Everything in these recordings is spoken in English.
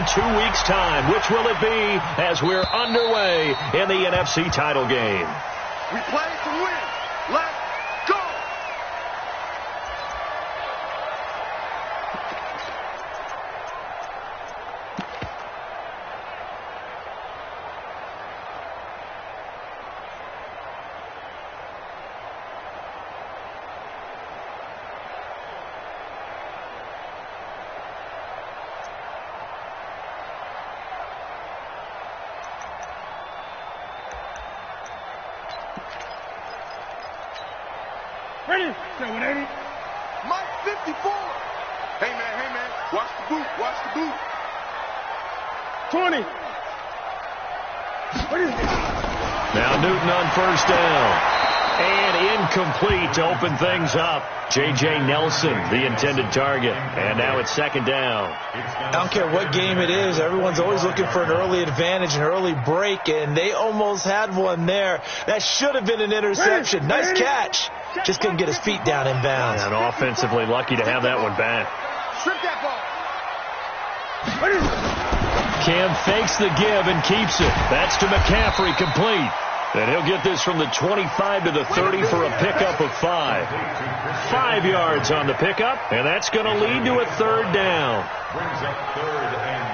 2 weeks' time. Which will it be as we're underway in the NFC title game? We play to win. Let's go! Ready? Say 180. Mike 54. Hey, man. Watch the boot. Watch the boot. 20. What is it? Now Newton on first down. And incomplete to open things up. J.J. Nelson, the intended target. And now it's second down. I don't care what game it is. Everyone's always looking for an early advantage, an early break, and they almost had one there. That should have been an interception. Nice catch. Just couldn't get his feet down in bounds. And offensively lucky to have that one back. Strip that ball. Cam fakes the give and keeps it. That's to McCaffrey, complete. And he'll get this from the 25 to the 30 for a pickup of 5. 5 yards on the pickup, and that's going to lead to a third down. Brings up 3rd and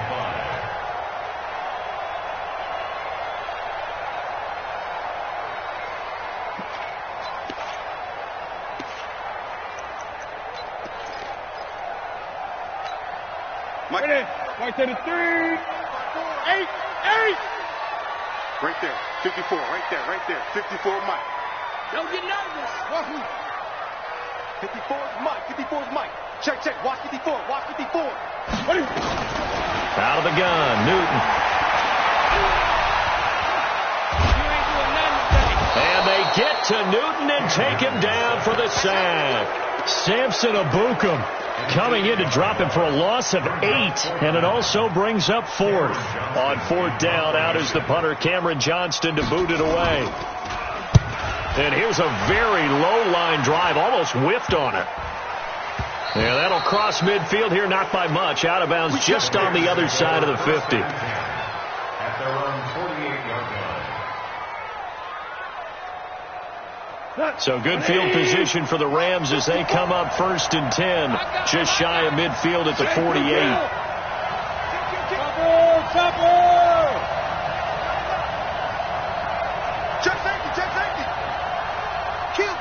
5. Mike. Mike to the 3. 8. Right there. 54. Right there. 54 Mike. Don't get nervous. 54 is Mike. 54 is Mike. Check. Watch 54. Watch 54. Out of the gun, Newton. And they get to Newton and take him down for the sack. Samson Abukum coming in to drop him for a loss of 8, and it also brings up 4th. On 4th down, out is the punter, Cameron Johnston, to boot it away. And here's a very low-line drive, almost whiffed on it. Yeah, that'll cross midfield here, not by much. Out of bounds just on the other side of the 50. At their own 48-yard line. So good field position for the Rams as they come up 1st and 10, just shy of midfield at the 48. Check safety. Kill.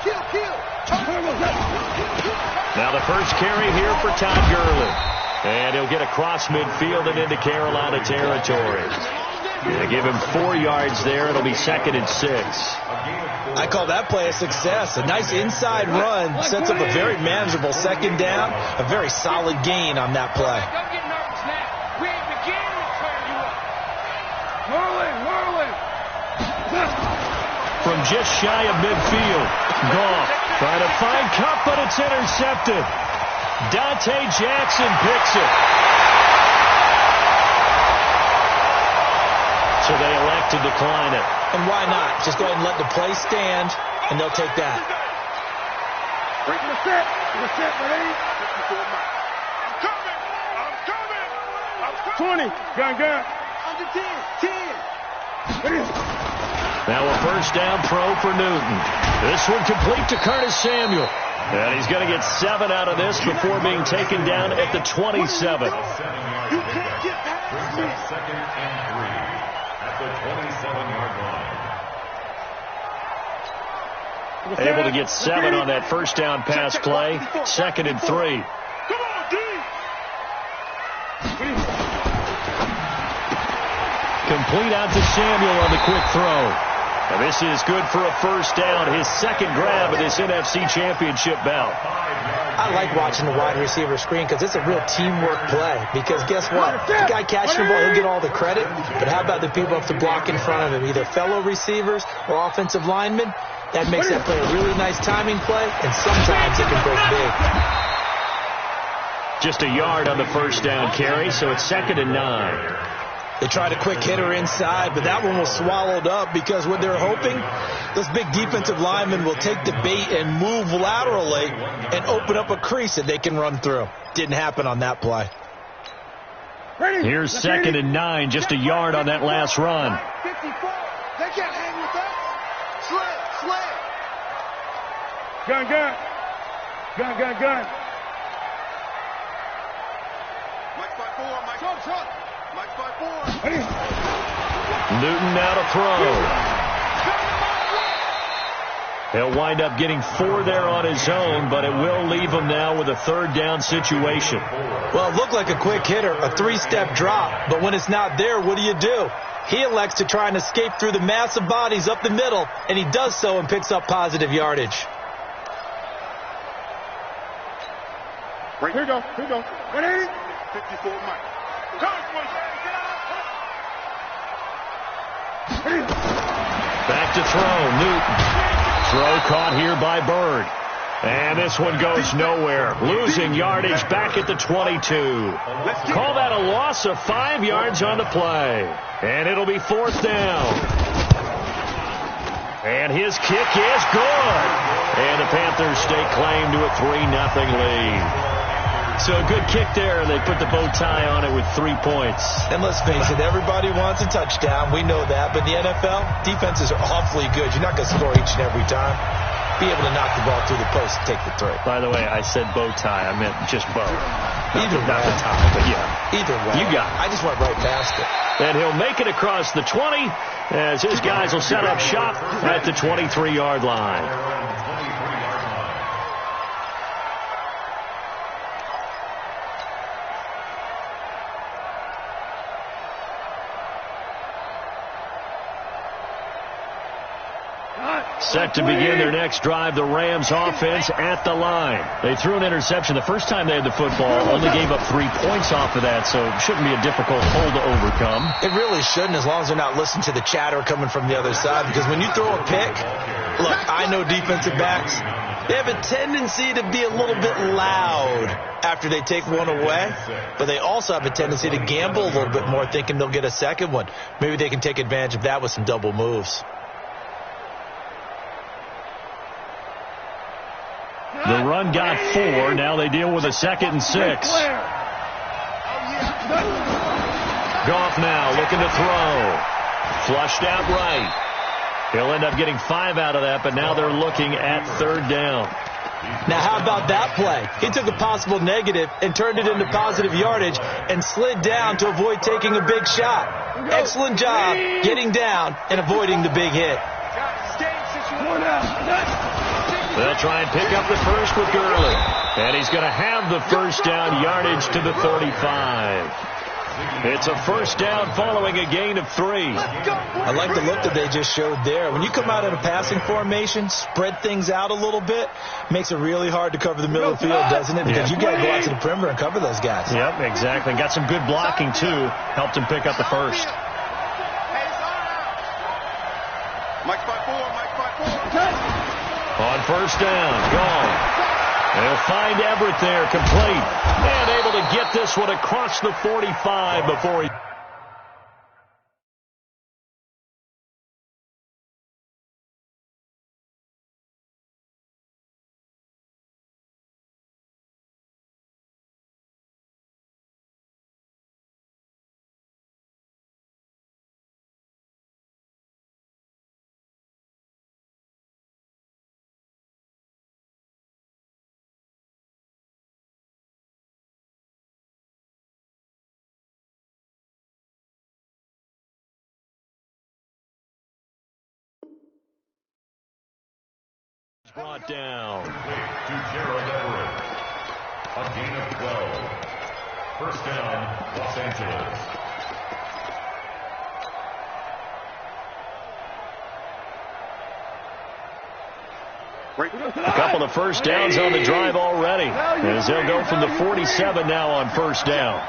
Now the first carry here for Todd Gurley. And he'll get across midfield and into Carolina territory. They give him 4 yards there. It'll be 2nd and 6. I call that play a success. A nice inside run sets up a very manageable second down. A very solid gain on that play. Don't get nervous now. We ain't beginning to turn you up. Whirling. From just shy of midfield, Goff trying to find Cup, but it's intercepted. Dante Jackson picks it. So they elect to decline it. And why not? Just go ahead and let the play stand, and they'll take that. The set, ready? I'm coming. 20. Gun. Under 10. Now a first down throw for Newton. This one complete to Curtis Samuel. And he's going to get 7 out of this before being taken down at the 27. You can't get past me. 2nd and 3 at the 27-yard line. Able to get 7 on that first down pass play. 2nd and 3. Come on, D. Complete out to Samuel on the quick throw. And this is good for a first down. His 2nd grab of this NFC Championship bout. I like watching the wide receiver screen because it's a real teamwork play. Because guess what? The guy catching the ball, he'll get all the credit. But how about the people up to block in front of him? Either fellow receivers or offensive linemen. That makes that play a really nice timing play. And sometimes it can break big. Just a yard on the first down carry, so it's 2nd and 9. They tried a quick hitter inside, but that one was swallowed up because what they're hoping, this big defensive lineman will take the bait and move laterally and open up a crease that they can run through. Didn't happen on that play. Here's 2nd and 9, just a yard on that last run. 54. They can't hang with us. Sled. Gun. Mike 5-4. Mike 5-4. Newton now to throw. He'll wind up getting 4 there on his own, but it will leave him now with a 3rd down situation. Well, it looked like a quick hitter, a 3-step drop, but when it's not there, what do? He elects to try and escape through the mass of bodies up the middle, and he does so and picks up positive yardage. Here you go. 54 Mike. Back to throw, Newton. Throw caught here by Bird. And this one goes nowhere. Losing yardage back at the 22. Call that a loss of 5 yards on the play. And it'll be 4th down. And his kick is good. And the Panthers stake claim to a 3-0 lead. So a good kick there, and they put the bow tie on it with 3 points. And let's face it, everybody wants a touchdown. We know that. But the NFL, defenses are awfully good. You're not going to score each and every time. Be able to knock the ball through the post and take the 3. By the way, I said bow tie. I meant just bow. Not the tie, but yeah. Either way. You got it. I just went right past it. And he'll make it across the 20 as his guys will set up shop at the 23-yard line. Set to begin their next drive, the Rams offense at the line. They threw an interception the first time they had the football, only gave up 3 points off of that, so it shouldn't be a difficult hole to overcome. It really shouldn't, as long as they're not listening to the chatter coming from the other side, because when you throw a pick, look, I know defensive backs, they have a tendency to be a little bit loud after they take one away, but they also have a tendency to gamble a little bit more, thinking they'll get a second one. Maybe they can take advantage of that with some double moves. The run got 4. Now they deal with a 2nd and 6. Goff now looking to throw. Flushed out right. He'll end up getting 5 out of that, but now they're looking at 3rd down. Now, how about that play? He took a possible negative and turned it into positive yardage and slid down to avoid taking a big shot. Excellent job getting down and avoiding the big hit. They'll try and pick up the first with Gurley. And he's going to have the first down, yardage to the 35. It's a first down following a gain of 3. I like the look that they just showed there. When you come out in a passing formation, spread things out a little bit, makes it really hard to cover the middle of the field, doesn't it? Because you got to go out to the perimeter and cover those guys. Yep, exactly. Got some good blocking, too. Helped him pick up the first. Mike 5-4. On first down, gone. They'll find Everett there, complete. And able to get this one across the 45 before he... brought down. To Gerald Everett. A gain of 12. First down, Los Angeles. A couple of first downs on the drive already, as they'll go from the 47 now on first down.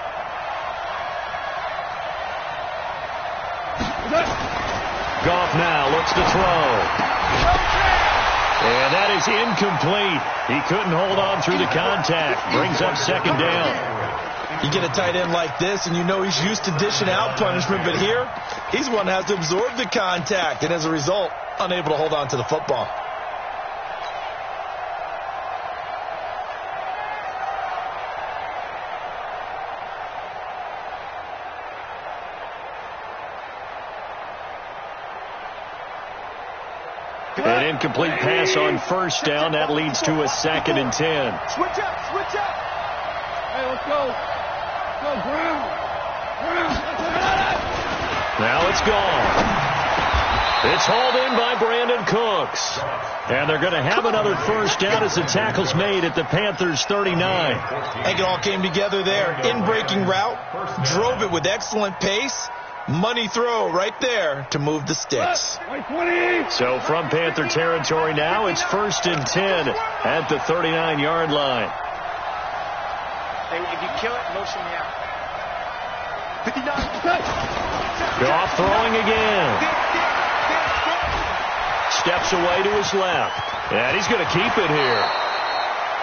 Goff now looks to throw. And that is incomplete. He couldn't hold on through the contact. Brings up second down. You get a tight end like this, and you know he's used to dishing out punishment, but here, he's one that has to absorb the contact, and as a result, unable to hold on to the football. An incomplete pass on first down. That leads to a 2nd and 10. Switch up, switch up. Hey, let's go. Let's go, Brown. Now it's gone. It's hauled in by Brandon Cooks. And they're going to have another first down as the tackle's made at the Panthers 39. I think it all came together there. In-breaking route, drove it with excellent pace. Money throw right there to move the sticks. So from Panther territory now, it's 1st and 10 at the 39-yard line. Hey, if you kill it, motion me out. 59. Goff throwing again. Steps away to his left. And he's going to keep it here.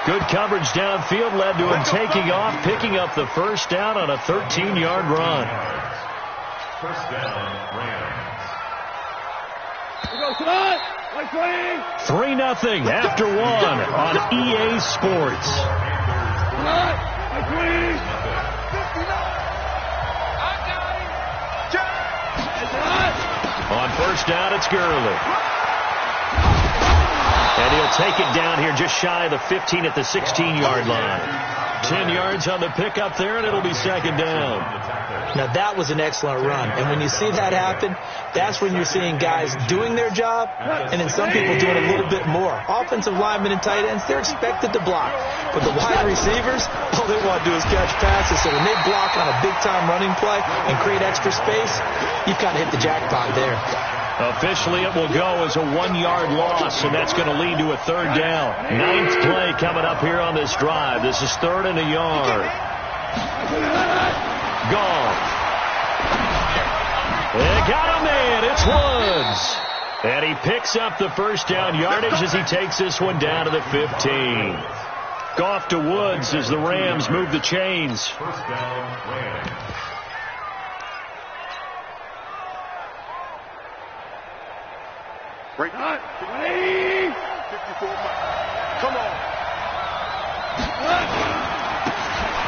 Good coverage downfield led to him taking off, picking up the first down on a 13-yard run. First down, Rams. 3-0 after 1 on EA Sports. On first down, it's Gurley. And he'll take it down here just shy of the 15 at the 16-yard line. 10 yards on the pickup there, and it'll be 2nd down. Now, that was an excellent run. And when you see that happen, that's when you're seeing guys doing their job, and then some people doing a little bit more. Offensive linemen and tight ends, they're expected to block. But the wide receivers, all they want to do is catch passes. So when they block on a big-time running play and create extra space, you've kind of hit the jackpot there. Officially, it will go as a 1-yard loss, and that's going to lead to a 3rd down. 9th play coming up here on this drive. This is 3rd and a yard. Gone. They got a man. It's Woods. And he picks up the first down yardage as he takes this one down to the 15. Goff to Woods as the Rams move the chains. First down, Rams. Break. 54. Come on.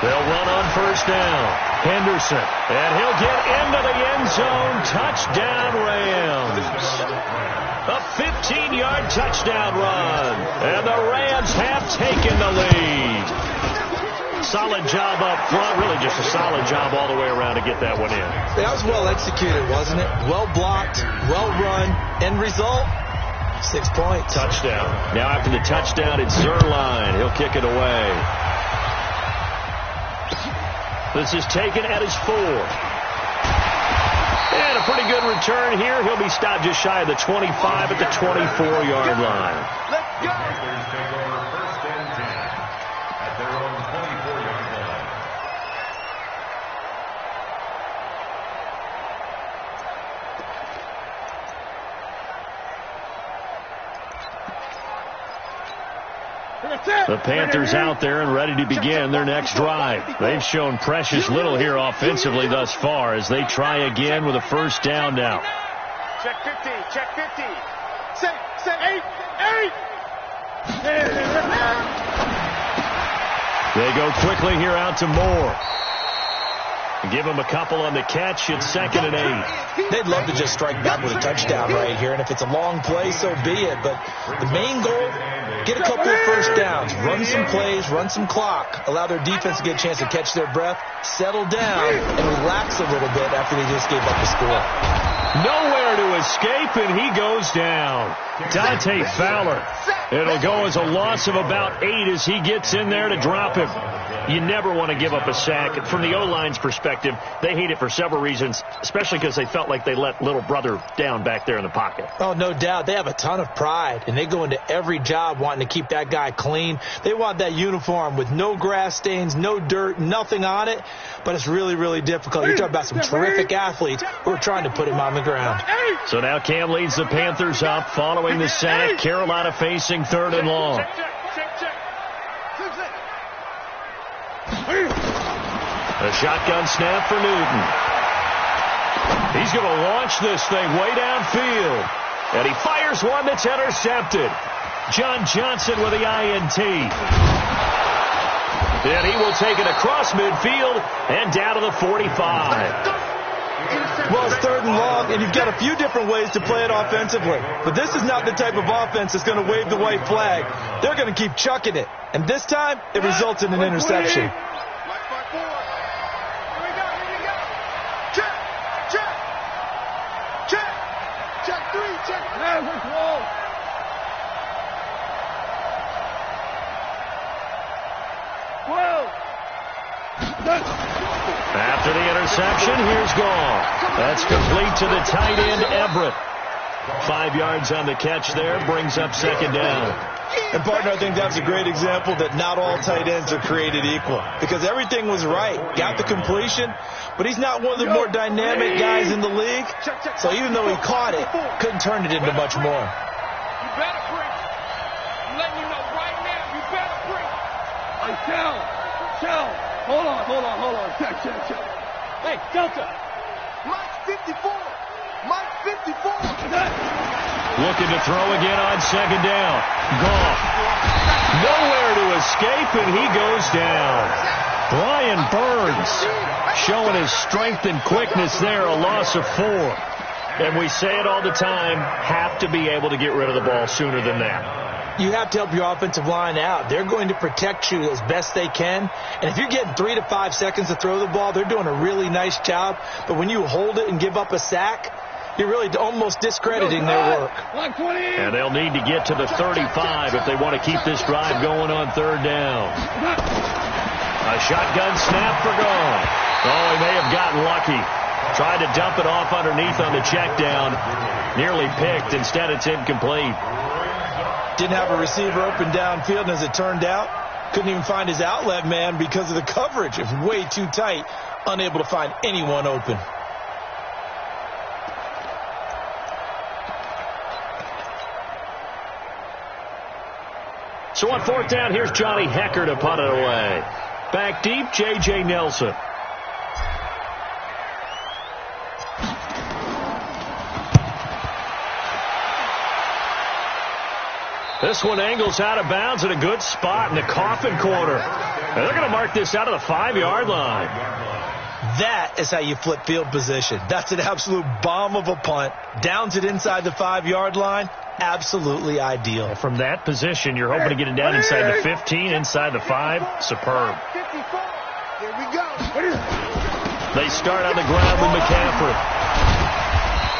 They'll run on first down. Henderson. And he'll get into the end zone. Touchdown, Rams. A 15-yard touchdown run. And the Rams have taken the lead. Solid job up front. Really just a solid job all the way around to get that one in. That was well executed, wasn't it? Well blocked, well run. End result, 6 points. Touchdown. Now after the touchdown, it's Zerline. He'll kick it away. This is taken at his 4. And a pretty good return here. He'll be stopped just shy of the 25 at the 24-yard line. Let's go. Panthers take over 1st and 10 at their own 24-yard line. The Panthers out there and ready to begin their next drive. They've shown precious little here offensively thus far as they try again with a first down now. Check 50, check 50. Say 8. They go quickly here out to Moore. Give him a couple on the catch. It's 2nd and 8. They'd love to just strike back with a touchdown right here, and if it's a long play, so be it. But the main goal, get a couple of first downs, run some plays, run some clock, allow their defense to get a chance to catch their breath, settle down, and relax a little bit after they just gave up the score. Nowhere to escape, and he goes down. Dante Fowler. It'll go as a loss of about 8 as he gets in there to drop him. You never want to give up a sack. From the O-line's perspective, they hate it for several reasons, especially because they felt like they let little brother down back there in the pocket. Oh, no doubt. They have a ton of pride, and they go into every job wanting to keep that guy clean. They want that uniform with no grass stains, no dirt, nothing on it, but it's really, really difficult. You're talking about some terrific athletes who are trying to put him on the ground. So now Cam leads the Panthers up following the sack. Carolina facing 3rd and long. A shotgun snap for Newton. He's going to launch this thing way downfield. And he fires one that's intercepted. John Johnson with the INT. And he will take it across midfield and down to the 45. Well, 3rd and long, and you've got a few different ways to play it offensively. But this is not the type of offense that's going to wave the white flag. They're going to keep chucking it. And this time, it results in an interception. After the interception, here's Gall. That's complete to the tight end, Everett. 5 yards on the catch there, brings up 2nd down. And, partner, I think that's a great example that not all tight ends are created equal. Because everything was right. Got the completion, but he's not one of the more dynamic guys in the league. So even though he caught it, couldn't turn it into much more. You better break. I'm letting you know right now, you better break. Hey, Cal. Hold on. Check. Hey, Delta. Mike 54. Looking to throw again on 2nd down. Goff. Nowhere to escape, and he goes down. Brian Burns showing his strength and quickness there, a loss of 4. And we say it all the time, have to be able to get rid of the ball sooner than that. You have to help your offensive line out. They're going to protect you as best they can. And if you're getting 3 to 5 seconds to throw the ball, they're doing a really nice job. But when you hold it and give up a sack, you're really almost discrediting their work. And they'll need to get to the 35 if they want to keep this drive going on 3rd down. A shotgun snap for Gall. Oh, he may have gotten lucky. Tried to dump it off underneath on the check down. Nearly picked. Instead, it's incomplete. Didn't have a receiver open downfield, and as it turned out, couldn't even find his outlet man because of the coverage. It was way too tight, unable to find anyone open. So on 4th down, here's Johnny Hecker to punt it away. Back deep, J.J. Nelson. This one angles out of bounds at a good spot in the coffin corner. And they're going to mark this out of the 5-yard line. That is how you flip field position. That's an absolute bomb of a punt. Downs it inside the 5-yard line. Absolutely ideal. From that position, you're hoping to get it down inside the 15, inside the 5. Superb. Here we go. They start on the ground with McCaffrey.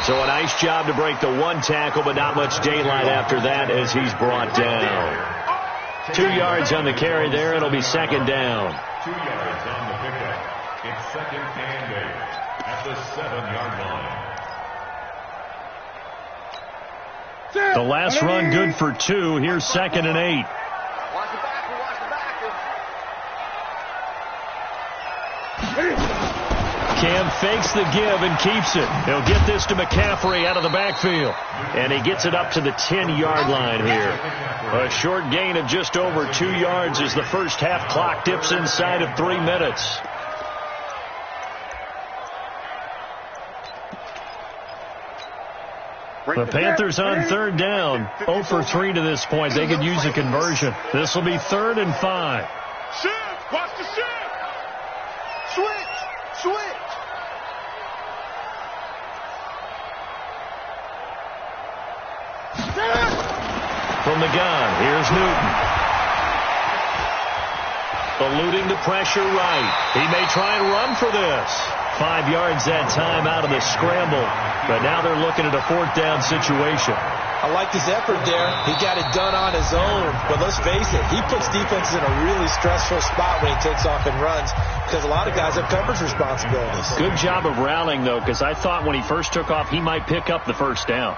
So a nice job to break the 1 tackle, but not much daylight after that as he's brought down. 2 yards on the carry there. It'll be 2nd down. 2 yards on the pickup. It's 2nd and 8 at the 7-yard line. The last run good for 2. Here's 2nd and 8. Watch the backer. Cam fakes the give and keeps it. He'll get this to McCaffrey out of the backfield. And he gets it up to the 10-yard line here. A short gain of just over 2 yards as the first half clock dips inside of 3 minutes. The Panthers on 3rd down. 0 for 3 to this point. They could use a conversion. This will be 3rd and 5. Shift. Watch the shift. Switch. From the gun, here's Newton. Eluding the pressure right. He may try and run for this. 5 yards that time out of the scramble. But now they're looking at a 4th down situation. I like his effort there. He got it done on his own. But let's face it, he puts defenses in a really stressful spot when he takes off and runs because a lot of guys have coverage responsibilities. Good job of rallying, though, because I thought when he first took off, he might pick up the 1st down.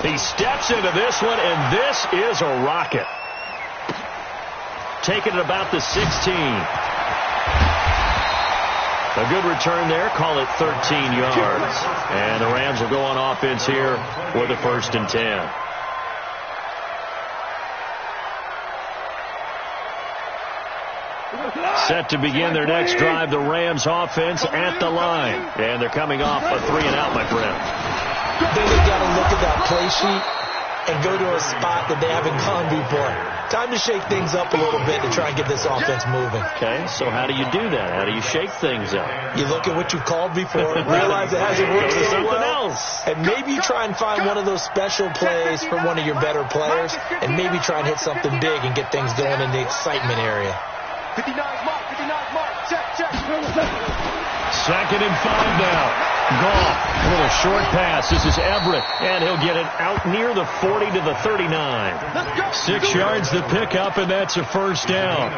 He steps into this one, and this is a rocket. Taking it about the 16. A good return there. Call it 13 yards. And the Rams will go on offense here with a 1st and 10. Set to begin their next drive, the Rams offense at the line. And they're coming off a 3-and-out, my friend. Then they've got to look at that play sheet and go to a spot that they haven't gone before. Time to shake things up a little bit to try and get this offense moving. Okay, so how do you do that? How do you shake things up? You look at what you've called before, realize it hasn't worked so well, and maybe you try and find one of those special plays from one of your better players, and maybe try and hit something big and get things going in the excitement area. 59 mark, check. 2nd and 5 now. Goff, a little short pass. This is Everett, and he'll get it out near the 40 to the 39. 6 yards the pickup, and that's a first down.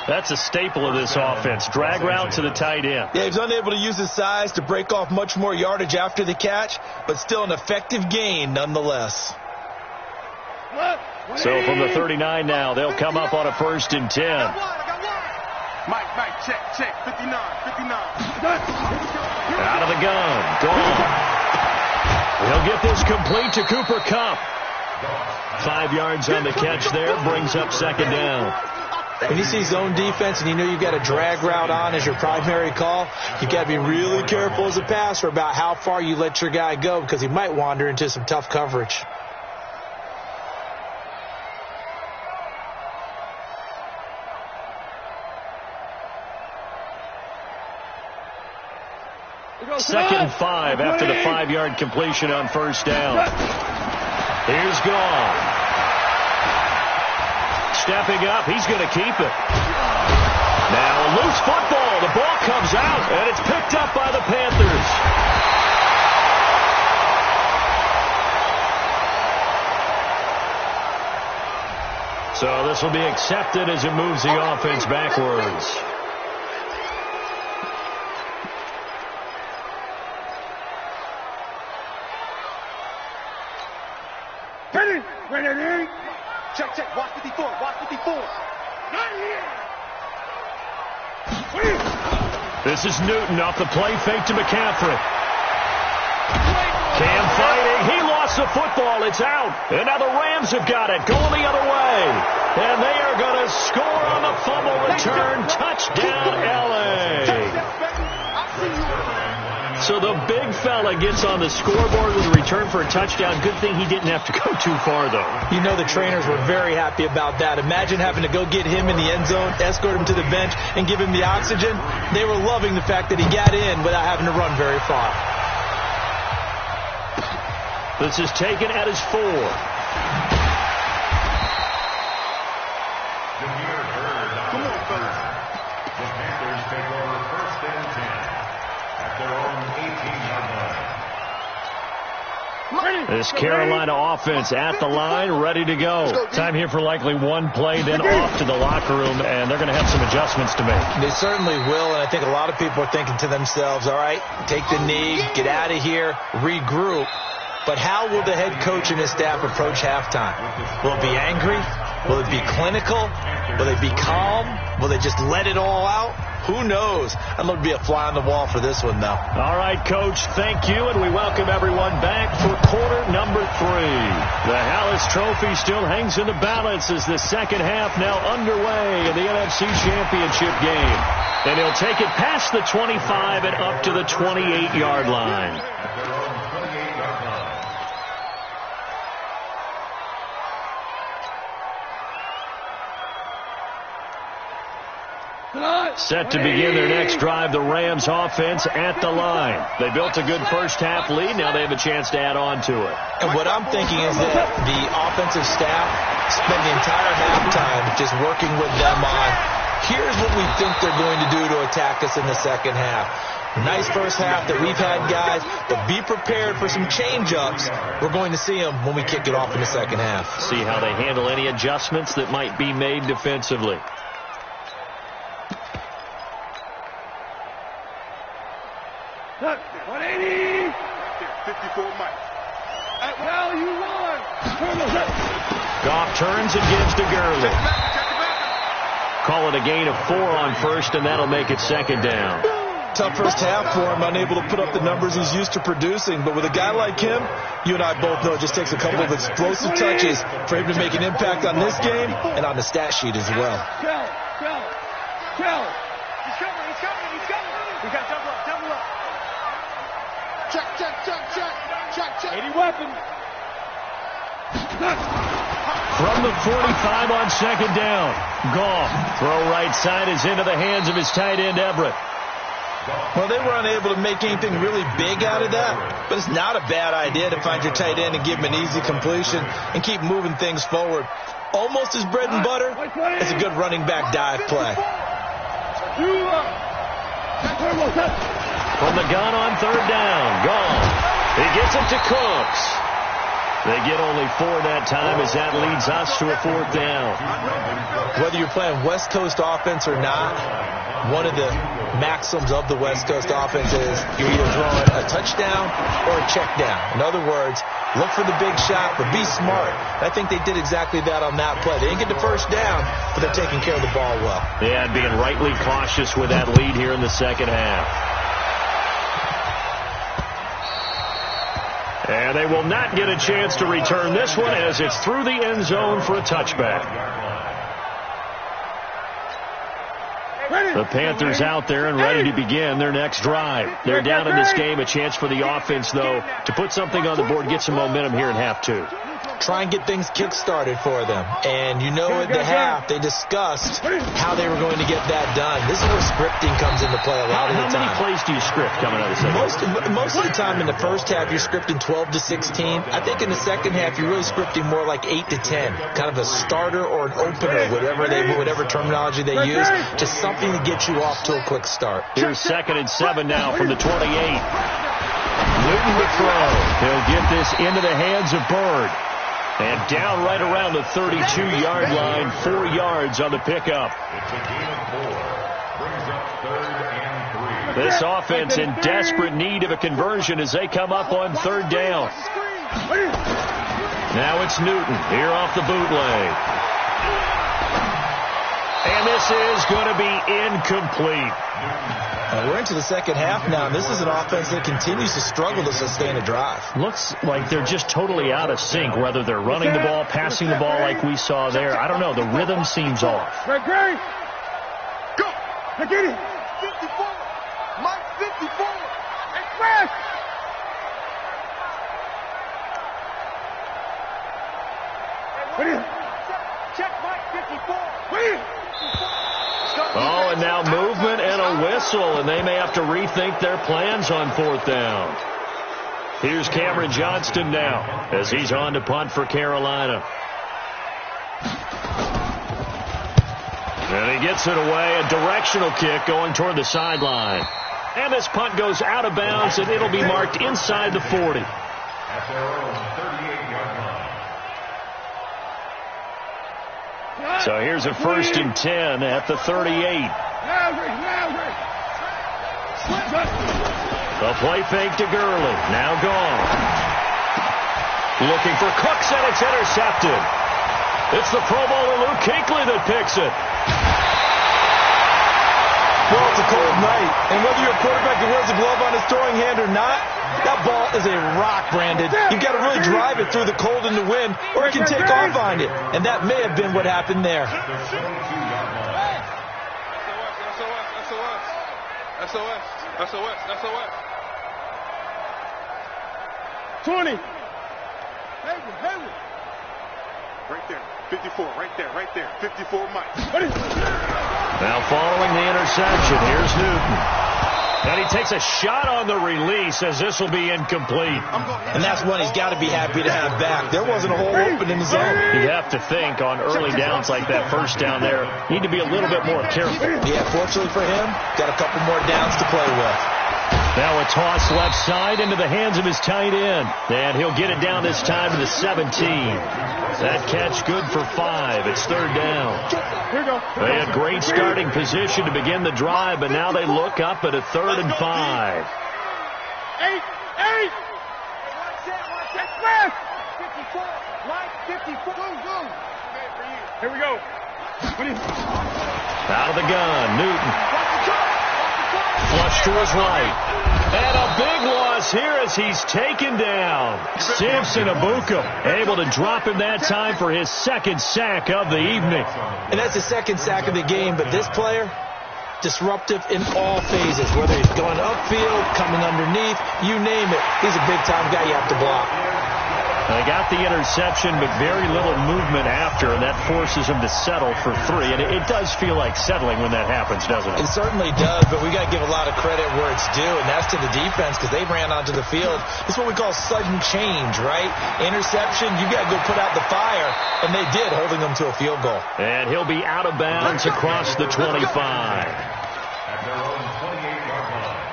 That's a staple of this offense. Drag route to the tight end. Yeah, he's unable to use his size to break off much more yardage after the catch, but still an effective gain nonetheless. So from the 39 now, they'll come up on a 1st and 10. Mike, check. 59. Out of the gun. Gone. He'll get this complete to Cooper Kupp. 5 yards on the catch there. Brings up 2nd down. When you see zone defense and you know you've got a drag route on as your primary call, you've got to be really careful as a passer about how far you let your guy go because he might wander into some tough coverage. Second and 5 after the 5-yard completion on 1st down. Here's Goff. Stepping up, he's going to keep it. Now a loose football. The ball comes out, and it's picked up by the Panthers. So this will be accepted as it moves the offense backwards. Ready. Check. Watch 54. Not here. This is Newton off the play fake to McCaffrey. Cam fighting. He lost the football. It's out. And now the Rams have got it. Going the other way. And they are going to score on the fumble return. Touchdown, L.A. So the big fella gets on the scoreboard with a return for a touchdown. Good thing he didn't have to go too far, though. You know the trainers were very happy about that. Imagine having to go get him in the end zone, escort him to the bench, and give him the oxygen. They were loving the fact that he got in without having to run very far. This is taken at his 4. Come on, fellas. The Panthers take over 1st and 10 at their own 18-yard line. This Carolina offense at the line, ready to go. Time here for likely one play, then off to the locker room, and they're going to have some adjustments to make. They certainly will, and I think a lot of people are thinking to themselves, all right, take the knee, get out of here, regroup. But how will the head coach and his staff approach halftime? Will it be angry? Will it be clinical? Will they be calm? Will they just let it all out? Who knows? I'd love to be a fly on the wall for this one, though. All right, Coach, thank you, and we welcome everyone back for quarter number 3. The Hallis Trophy still hangs in the balance as the second half now underway in the NFC Championship game. And he'll take it past the 25 and up to the 28-yard line. Set to begin their next drive, the Rams offense at the line. They built a good first half lead. Now they have a chance to add on to it. And what I'm thinking is that the offensive staff spent the entire halftime just working with them on, here's what we think they're going to do to attack us in the second half. Nice first half that we've had, guys, but be prepared for some change-ups. We're going to see them when we kick it off in the second half. See how they handle any adjustments that might be made defensively. Look, 180. 54 Mike. Well, you won. Goff turns and gives to Gurley. Call it a gain of 4 on first, and that'll make it second down. Tough first half for him, unable to put up the numbers he's used to producing. But with a guy like him, you and I both know it just takes a couple of explosive touches for him to make an impact on this game and on the stat sheet as well. Kill. He's coming. We got double up. Check. 80 weapon. From the 45 on second down. Goff. Throw right side is into the hands of his tight end, Everett. Well, they were unable to make anything really big out of that, but it's not a bad idea to find your tight end and give him an easy completion and keep moving things forward. Almost as bread and butter. It's a good running back dive play. From the gun on third down. Goff. He gets it to Cooks. They get only 4 that time as that leads us to a 4th down. Whether you're playing West Coast offense or not, one of the maxims of the West Coast offense is you're either throwing a touchdown or a check down. In other words, look for the big shot, but be smart. I think they did exactly that on that play. They didn't get the first down, but they're taking care of the ball well. Yeah, and being rightly cautious with that lead here in the second half. And they will not get a chance to return this one as it's through the end zone for a touchback. The Panthers out there and ready to begin their next drive. They're down in this game. A chance for the offense, though, to put something on the board, get some momentum here in half 2. Try and get things kick-started for them. And you know at the half, they discussed how they were going to get that done. This is where scripting comes into play a lot of the time. How many plays do you script coming out of the second? Most of the time in the first half, you're scripting 12 to 16. I think in the second half, you're really scripting more like 8 to 10. Kind of a starter or an opener, whatever terminology they use, just something to get you off to a quick start. Here's 2nd and 7 now from the 28. Newton to throw. He'll get this into the hands of Bird. And down right around the 32-yard line, 4 yards on the pickup. It's a gain of 4. Brings up 3rd and 3. This offense in desperate need of a conversion as they come up on 3rd down. Now it's Newton here off the bootleg. And this is going to be incomplete. We're into the second half now. This is an offense that continues to struggle to sustain a drive. Looks like they're just totally out of sync, whether they're running the ball, passing the ball like we saw there. I don't know. The rhythm seems off. Go! Get it! 54! Mike 54! Express! Check Mike 54! Oh, and now movement and a whistle, and they may have to rethink their plans on 4th down. Here's Cameron Johnston now as he's on to punt for Carolina. And he gets it away, a directional kick going toward the sideline. And this punt goes out of bounds, and it'll be marked inside the 40. At their own 38-yard line. So here's a 1st and 10 at the 38. The play fake to Gurley. Now gone. Looking for Cooks, and it's intercepted. It's the Pro Bowler Luke Kuechly that picks it. Well, it's a cold night, and whether you're a quarterback that wears a glove on his throwing hand or not, that ball is a rock, Brandon. You've got to really drive it through the cold and the wind, or it can take off on you. And that may have been what happened there. SOS. 20. Hayward. Right there. 54. Right there. 54 Mike. Now following the interception, here's Newton. And he takes a shot on the release as this will be incomplete. And that's one he's got to be happy to have back. There wasn't a hole open in the zone. You'd have to think on early downs like that, 1st down there, need to be a little bit more careful. Yeah, fortunately for him, got a couple more downs to play with. Now a toss left side into the hands of his tight end. And he'll get it down this time to the 17. That catch good for 5. It's 3rd down. They had great starting position to begin the drive, but now they look up at a 3rd and 5. 8. Express! 54. Mike 54. Go. Here we go. Out of the gun, Newton. Flush to his right. And a big loss here as he's taken down. Samson Ebukam able to drop him that time for his 2nd sack of the evening. And that's the 2nd sack of the game, but this player, disruptive in all phases, whether he's going upfield, coming underneath, you name it. He's a big-time guy you have to block. They got the interception, but very little movement after, and that forces them to settle for 3. And it does feel like settling when that happens, doesn't it? It certainly does, but we got to give a lot of credit where it's due, and that's to the defense because they ran onto the field. It's what we call sudden change, right? Interception, you got to go put out the fire, and they did, holding them to a field goal. And he'll be out of bounds across the 25. At their own 28-yard line.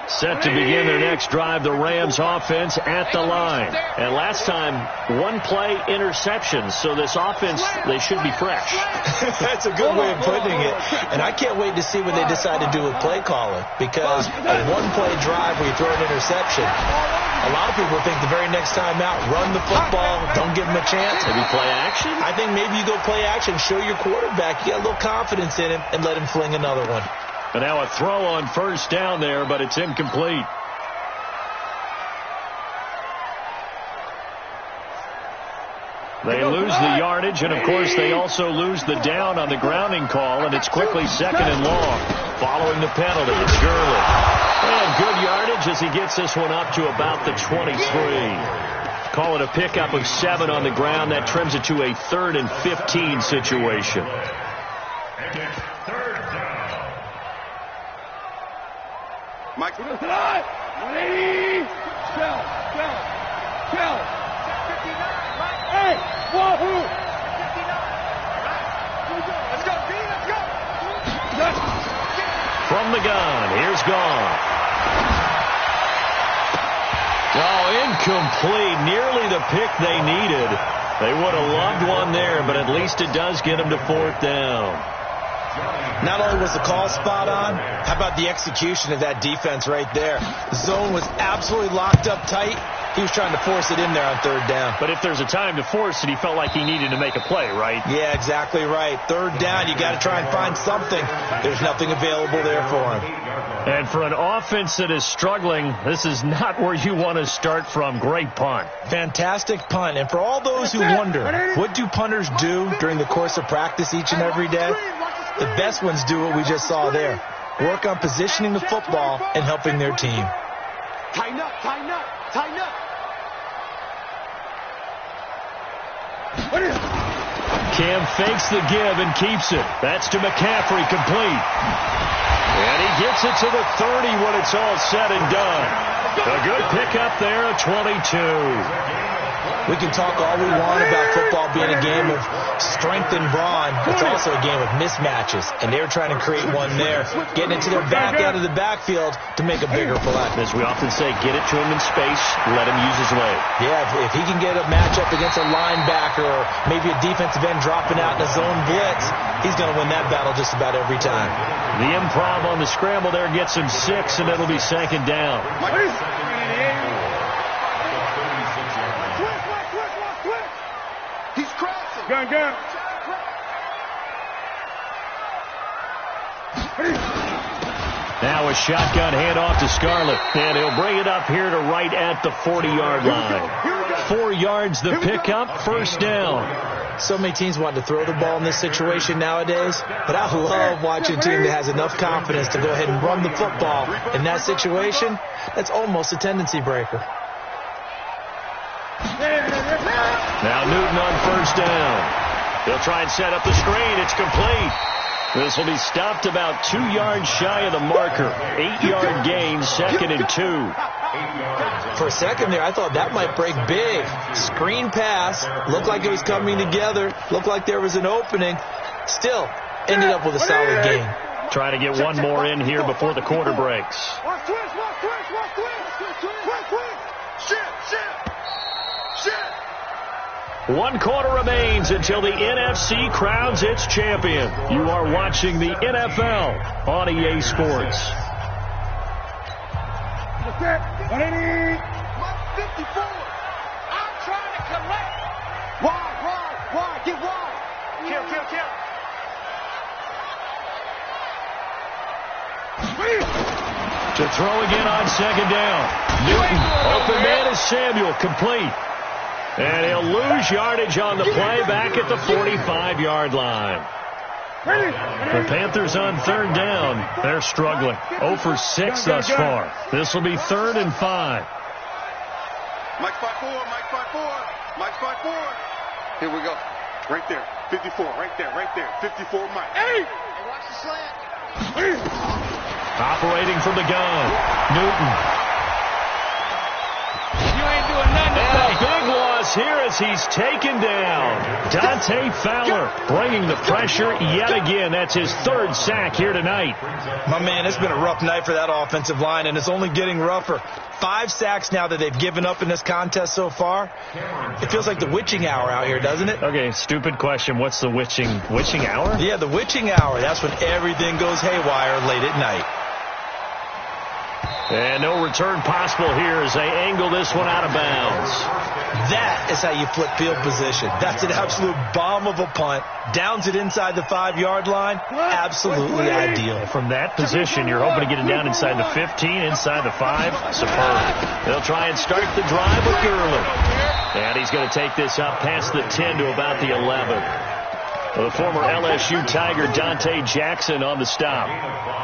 Set to begin their next drive, the Rams offense at the line. And last time, one-play interceptions, so this offense, they should be fresh. That's a good way of putting it. And I can't wait to see what they decide to do with play calling, because a one-play drive where you throw an interception, a lot of people think the very next time out, run the football, don't give them a chance. Maybe play action? I think maybe you go play action, show your quarterback, you got a little confidence in him, and let him fling another one. And now a throw on first down there, but it's incomplete. They lose the yardage, and, of course, they also lose the down on the grounding call, and it's quickly second and long. Following the penalty, it's Gurley. And good yardage as he gets this one up to about the 23. Call it a pickup of 7 on the ground. That trims it to a 3rd and 15 situation. And it's third down. Mike. To the side. 180. Kill. Hey, wahoo. Let's go, B, let's go. From the gun, here's Goff. Oh, incomplete. Nearly the pick they needed. They would have loved one there, but at least it does get them to 4th down. Not only was the call spot on, how about the execution of that defense right there? The zone was absolutely locked up tight. He was trying to force it in there on 3rd down. But if there's a time to force it, he felt like he needed to make a play, right? Yeah, exactly right. 3rd down, you got to try and find something. There's nothing available there for him. And for an offense that is struggling, this is not where you want to start from. Great punt. Fantastic punt. And for all those who wonder, what do punters do during the course of practice each and every day? The best ones do what we just saw there. Work on positioning the football and helping their team. Tighten up. Cam fakes the give and keeps it. That's to McCaffrey, complete. And he gets it to the 30 when it's all said and done. A good pickup there, a 22. We can talk all we want about football being a game of strength and brawn. It's also a game of mismatches, and they're trying to create one there, getting it to their back out of the backfield to make a bigger play. As we often say, get it to him in space, let him use his leg. Yeah, if he can get a matchup against a linebacker or maybe a defensive end dropping out in a zone blitz, he's going to win that battle just about every time. The improv on the scramble there gets him 6, and it'll be 2nd down. He's crossing. Gun. Now a shotgun handoff to Scarlett, and he'll bring it up here to right at the 40-yard line. 4 yards the pickup, 1st down. So many teams want to throw the ball in this situation nowadays, but I love watching a team that has enough confidence to go ahead and run the football. In that situation, that's almost a tendency breaker. Now Newton on 1st down. He'll try and set up the screen. It's complete. This will be stopped about 2 yards shy of the marker. 8-yard gain, 2nd and 2. For a second there, I thought that might break big. Screen pass. Looked like it was coming together. Looked like there was an opening. Still, ended up with a solid gain. Trying to get one more in here before the quarter breaks. One quarter remains until the NFC crowns its champion. You are watching the NFL on EA Sports. 54. I'm trying to collect. Wide. Get wide. Kill. To throw again on 2nd down. Newton, open man is Samuel, complete. And he'll lose yardage on the play back at the 45-yard line. The Panthers on third down. They're struggling. 0 for 6 thus far. This will be 3rd and 5. Mike 5-4, Mike 5-4, Mike 5-4. Here we go. Right there. 54, right there, right there. 54, Mike. Hey! Watch the slant. Operating from the gun. Newton. You ain't doing nothing. And a big loss here as he's taken down. Dante Fowler bringing the pressure yet again. That's his 3rd sack here tonight. My man, it's been a rough night for that offensive line, and it's only getting rougher. 5 sacks now that they've given up in this contest so far. It feels like the witching hour out here, doesn't it? Okay, stupid question. What's the witching hour? Yeah, the witching hour. That's when everything goes haywire late at night. And no return possible here as they angle this one out of bounds. That is how you flip field position. That's an absolute bomb of a punt. Downs it inside the 5-yard line. Absolutely ideal. From that position, you're hoping to get it down inside the 15, inside the 5. Superb. They'll try and start the drive with Gurley. And he's going to take this up past the 10 to about the 11. The former LSU Tiger Dante Jackson on the stop.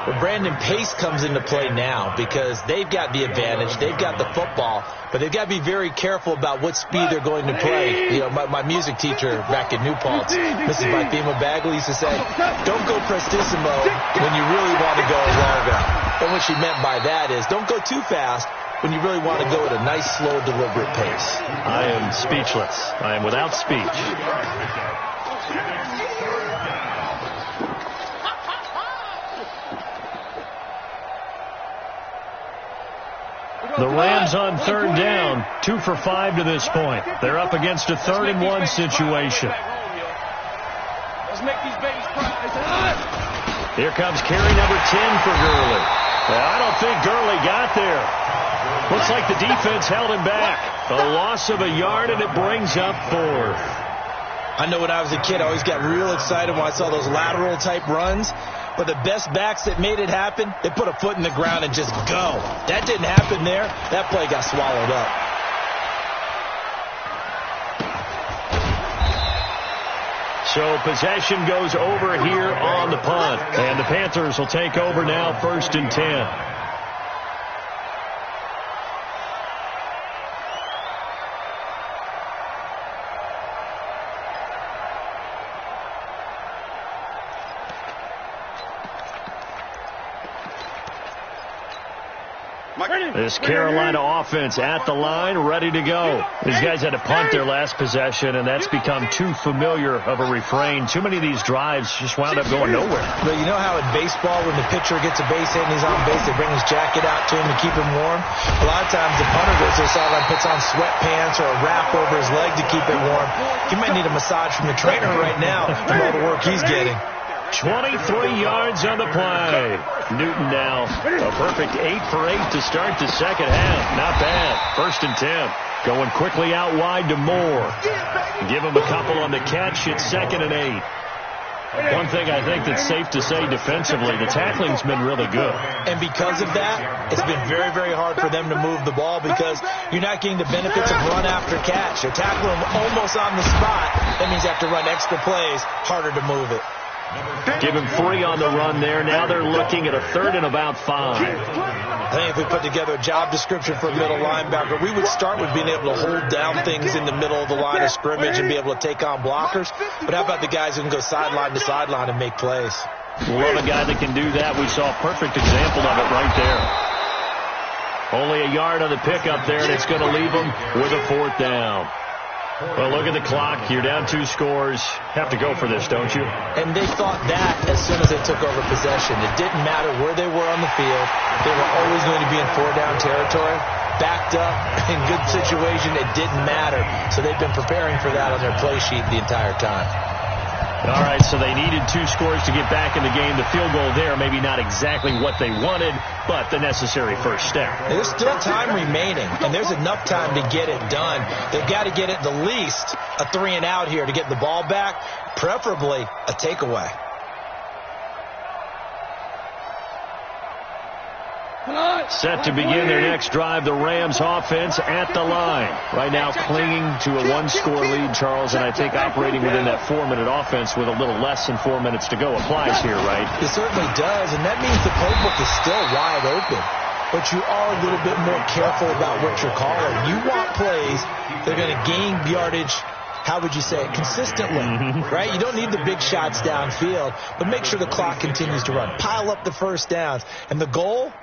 Well, Brandon, pace comes into play now because they've got the advantage. They've got the football, but they've got to be very careful about what speed they're going to play. You know, my music teacher back in New Paltz, Mrs. Bythema Bagley, used to say, don't go prestissimo when you really want to go largo. And what she meant by that is don't go too fast when you really want to go at a nice, slow, deliberate pace. I am speechless. I am without speech. The Rams on third down, 2 for 5 to this point. They're up against a 3rd and 1 situation. Let's make these babies cry. Here comes carry number 10 for Gurley. Well, I don't think Gurley got there. Looks like the defense held him back. A loss of a yard, and it brings up 4th. I know when I was a kid, I always got real excited when I saw those lateral type runs. But the best backs that made it happen, they put a foot in the ground and just go. That didn't happen there. That play got swallowed up. So possession goes over here on the punt. And the Panthers will take over now, 1st and 10. This Carolina offense at the line, ready to go. These guys had to punt their last possession, and that's become too familiar of a refrain. Too many of these drives just wound up going nowhere. But you know how in baseball, when the pitcher gets a base hit and he's on base, they bring his jacket out to him to keep him warm? A lot of times the punter goes to the sideline, puts on sweatpants or a wrap over his leg to keep it warm. He might need a massage from the trainer right now from all the work he's getting. 23 yards on the play. Newton now a perfect 8 for 8 to start the second half. Not bad. 1st and 10. Going quickly out wide to Moore. Give him a couple on the catch. It's 2nd and 8. One thing I think that's safe to say defensively, the tackling's been really good. And because of that, it's been very, very hard for them to move the ball because you're not getting the benefits of run after catch. They're tackling them almost on the spot. That means you have to run extra plays, harder to move it. Give him 3 on the run there. Now they're looking at a 3rd and about 5. I think if we put together a job description for a middle linebacker, we would start with being able to hold down things in the middle of the line of scrimmage and be able to take on blockers. But how about the guys who can go sideline to sideline and make plays? Love a guy that can do that. We saw a perfect example of it right there. Only a yard on the pickup there, and it's going to leave them with a 4th down. Well, look at the clock. You're down 2 scores. Have to go for this, don't you? And they thought that as soon as they took over possession. It didn't matter where they were on the field. They were always going to be in 4-down territory. Backed up, in good situation, it didn't matter. So they've been preparing for that on their play sheet the entire time. All right, so they needed 2 scores to get back in the game. The field goal there, maybe not exactly what they wanted, but the necessary first step. There's still time remaining, and there's enough time to get it done. They've got to get at the least a 3 and out here to get the ball back, preferably a takeaway. Set to begin their next drive, the Rams offense at the line. Right now clinging to a one-score lead, Charles, and I think operating within that 4-minute offense with a little less than 4 minutes to go applies here, right? It certainly does, and that means the playbook is still wide open. But you are a little bit more careful about what you're calling. You want plays that are going to gain yardage, how would you say it, consistently, right? You don't need the big shots downfield, but make sure the clock continues to run. Pile up the first downs. And the goal,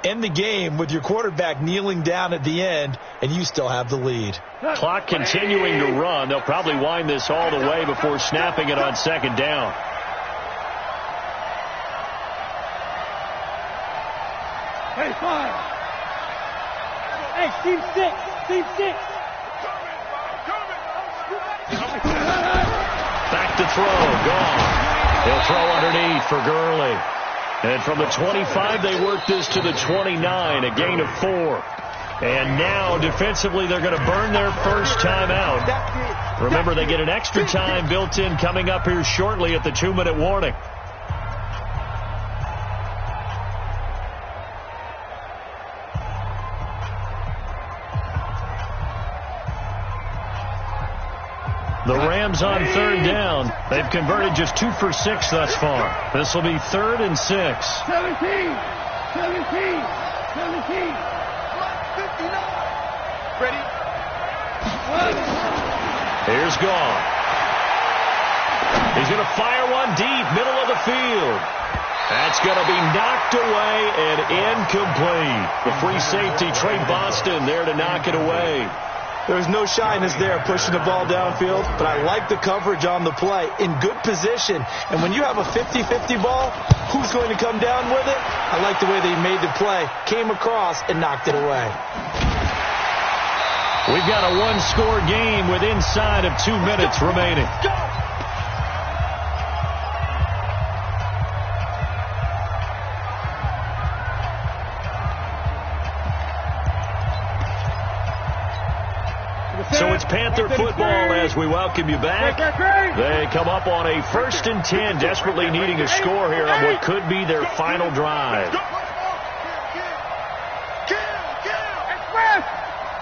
end the game with your quarterback kneeling down at the end, and you still have the lead. Clock continuing to run. They'll probably wind this all the way before snapping it on second down. Hey, fire. Hey, team 6. Team 6. Back to throw. Gone. He'll throw underneath for Gurley. And from the 25, they work this to the 29, a gain of 4. And now, defensively, they're going to burn their first time out. Remember, they get an extra time built in coming up here shortly at the 2-minute warning. The Rams on third down. They've converted just 2 for 6 thus far. This will be 3rd and 6. 17. 17. 17. 59. Ready? Here's Gone. He's going to fire one deep, middle of the field. That's going to be knocked away and incomplete. The free safety, Trey Boston, there to knock it away. There's no shyness there pushing the ball downfield, but I like the coverage on the play. In good position. And when you have a 50-50 ball, who's going to come down with it? I like the way they made the play, came across, and knocked it away. We've got a one-score game with inside of 2 minutes remaining. So it's Panther football as we welcome you back. They come up on a 1st and 10, desperately needing a score here on what could be their final drive.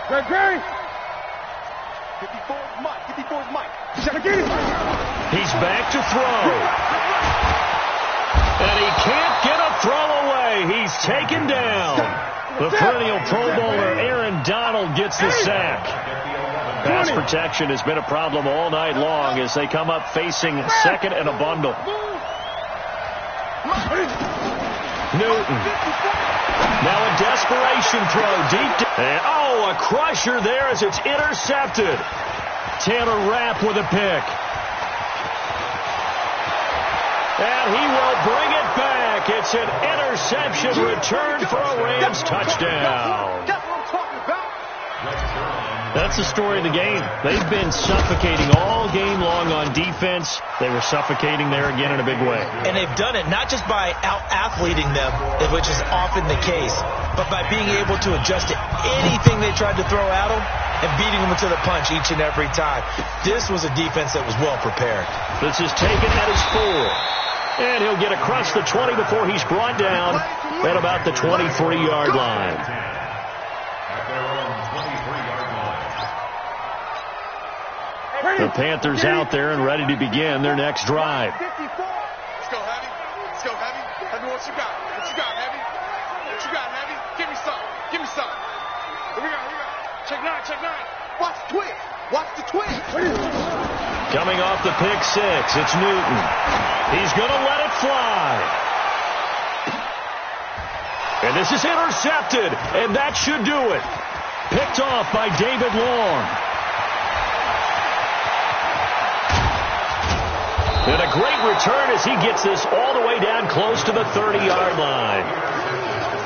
Gregory. 54's Mike. 54's Mike. He's back to throw. And he can't get a throw away. He's taken down. The perennial Pro Bowler Aaron Donald gets the sack. Pass protection has been a problem all night long as they come up facing 2nd and a bundle. Newton. Now a desperation throw deep. And a crusher there as it's intercepted. Taylor Rapp with a pick. And he will bring it back. It's an interception return for a Rams touchdown. That's what I'm talking about. That's the story of the game. They've been suffocating all game long on defense. They were suffocating there again in a big way. And they've done it not just by out-athleting them, which is often the case, but by being able to adjust to anything they tried to throw at them and beating them to the punch each and every time. This was a defense that was well prepared. This is taken at his 4. And he'll get across the 20 before he's brought down at about the 23-yard line. The Panthers out there and ready to begin their next drive. Let's go, Heavy. Let's go, Heavy. Heavy, what you got? What you got, Heavy? What you got, Heavy? Give me some. Give me some. Here we go. Here we go. Check 9. Check 9. Watch the twist. Watch the twist. Coming off the pick 6, it's Newton. He's going to let it fly. And this is intercepted, and that should do it. Picked off by David Long. And a great return as he gets this all the way down close to the 30-yard line.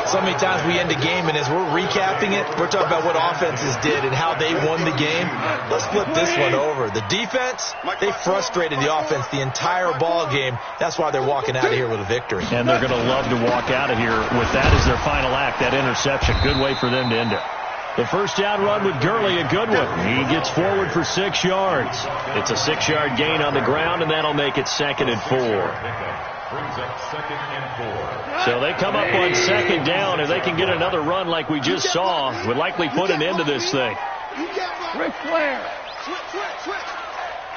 So many times we end a game, and as we're recapping it, we're talking about what offenses did and how they won the game. Let's flip this one over. The defense, they frustrated the offense the entire ball game. That's why they're walking out of here with a victory. And they're going to love to walk out of here with that as their final act, that interception. Good way for them to end it. The first down run with Gurley, a good one. He gets forward for 6 yards. It's a 6-yard gain on the ground, and that'll make it 2nd and 4. Brings up 2nd and 4. So they come up on 2nd down, and they can get another run like we just saw. Would likely put an end to this thing. Ric Flair. Switch.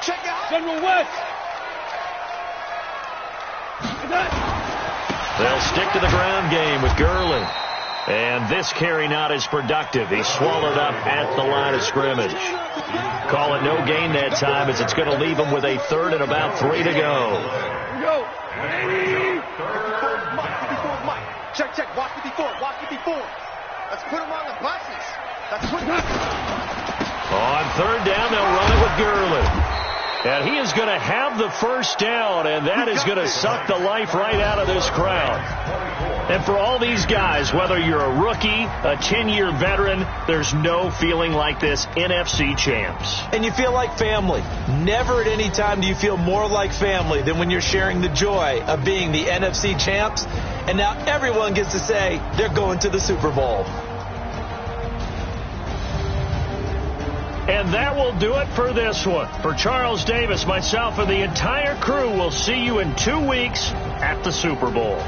Check out. General West. They'll stick to the ground game with Gurley. And this carry not as productive. He's swallowed up at the line of scrimmage. Call it no gain that time as it's going to leave him with a 3rd and about 3 to go. Check. Watch 54. Let's put him on the buses. On 3rd down, they'll run it with Gurley. And he is going to have the first down, and that is going to suck the life right out of this crowd. And for all these guys, whether you're a rookie, a 10-year veteran, there's no feeling like this NFC champs. And you feel like family. Never at any time do you feel more like family than when you're sharing the joy of being the NFC champs. And now everyone gets to say they're going to the Super Bowl. And that will do it for this one. For Charles Davis, myself, and the entire crew, we'll see you in 2 weeks at the Super Bowl.